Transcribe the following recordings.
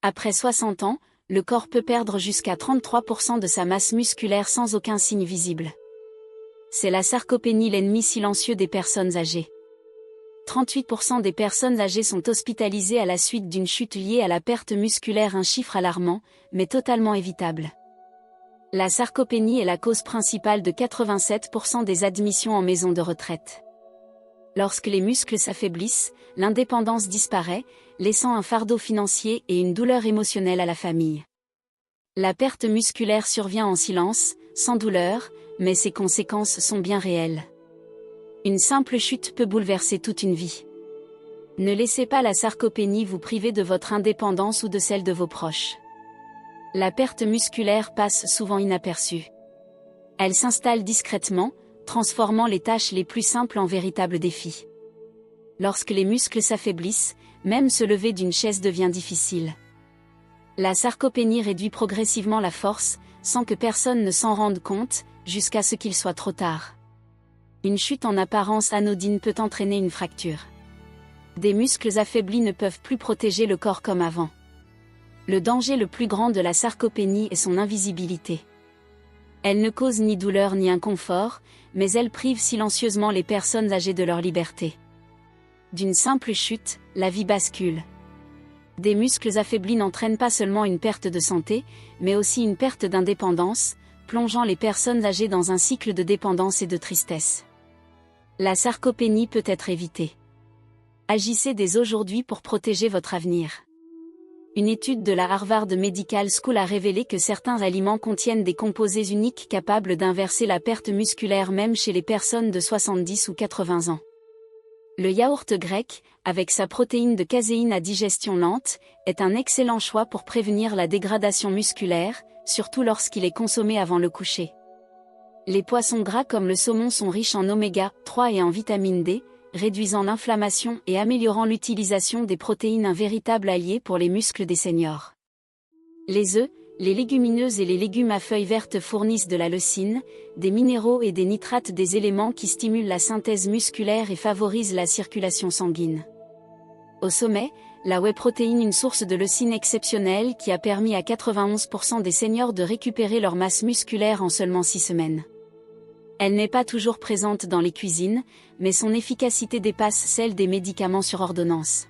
Après 60 ans, le corps peut perdre jusqu'à 33% de sa masse musculaire sans aucun signe visible. C'est la sarcopénie l'ennemi silencieux des personnes âgées. 38% des personnes âgées sont hospitalisées à la suite d'une chute liée à la perte musculaire, un chiffre alarmant, mais totalement évitable. La sarcopénie est la cause principale de 87% des admissions en maison de retraite. Lorsque les muscles s'affaiblissent, l'indépendance disparaît, laissant un fardeau financier et une douleur émotionnelle à la famille. La perte musculaire survient en silence, sans douleur, mais ses conséquences sont bien réelles. Une simple chute peut bouleverser toute une vie. Ne laissez pas la sarcopénie vous priver de votre indépendance ou de celle de vos proches. La perte musculaire passe souvent inaperçue. Elle s'installe discrètement, transformant les tâches les plus simples en véritables défis. Lorsque les muscles s'affaiblissent, même se lever d'une chaise devient difficile. La sarcopénie réduit progressivement la force, sans que personne ne s'en rende compte, jusqu'à ce qu'il soit trop tard. Une chute en apparence anodine peut entraîner une fracture. Des muscles affaiblis ne peuvent plus protéger le corps comme avant. Le danger le plus grand de la sarcopénie est son invisibilité. Elle ne cause ni douleur ni inconfort, mais elle prive silencieusement les personnes âgées de leur liberté. D'une simple chute, la vie bascule. Des muscles affaiblis n'entraînent pas seulement une perte de santé, mais aussi une perte d'indépendance, plongeant les personnes âgées dans un cycle de dépendance et de tristesse. La sarcopénie peut être évitée. Agissez dès aujourd'hui pour protéger votre avenir. Une étude de la Harvard Medical School a révélé que certains aliments contiennent des composés uniques capables d'inverser la perte musculaire même chez les personnes de 70 ou 80 ans. Le yaourt grec, avec sa protéine de caséine à digestion lente, est un excellent choix pour prévenir la dégradation musculaire, surtout lorsqu'il est consommé avant le coucher. Les poissons gras comme le saumon sont riches en oméga 3 et en vitamine D, réduisant l'inflammation et améliorant l'utilisation des protéines, un véritable allié pour les muscles des seniors. Les œufs, les légumineuses et les légumes à feuilles vertes fournissent de la leucine, des minéraux et des nitrates, des éléments qui stimulent la synthèse musculaire et favorisent la circulation sanguine. Au sommet, la whey protéine, une source de leucine exceptionnelle qui a permis à 91% des seniors de récupérer leur masse musculaire en seulement 6 semaines. Elle n'est pas toujours présente dans les cuisines, mais son efficacité dépasse celle des médicaments sur ordonnance.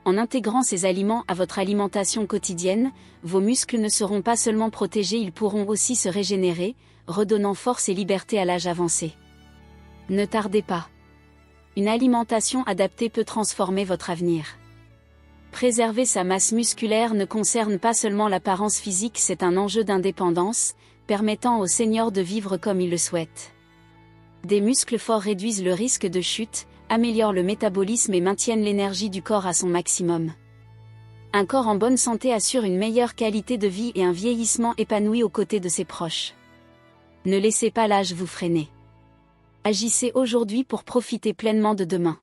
En intégrant ces aliments à votre alimentation quotidienne, vos muscles ne seront pas seulement protégés, ils pourront aussi se régénérer, redonnant force et liberté à l'âge avancé. Ne tardez pas. Une alimentation adaptée peut transformer votre avenir. Préserver sa masse musculaire ne concerne pas seulement l'apparence physique, c'est un enjeu d'indépendance, permettant aux seniors de vivre comme ils le souhaitent. Des muscles forts réduisent le risque de chute, améliorent le métabolisme et maintiennent l'énergie du corps à son maximum. Un corps en bonne santé assure une meilleure qualité de vie et un vieillissement épanoui aux côtés de ses proches. Ne laissez pas l'âge vous freiner. Agissez aujourd'hui pour profiter pleinement de demain.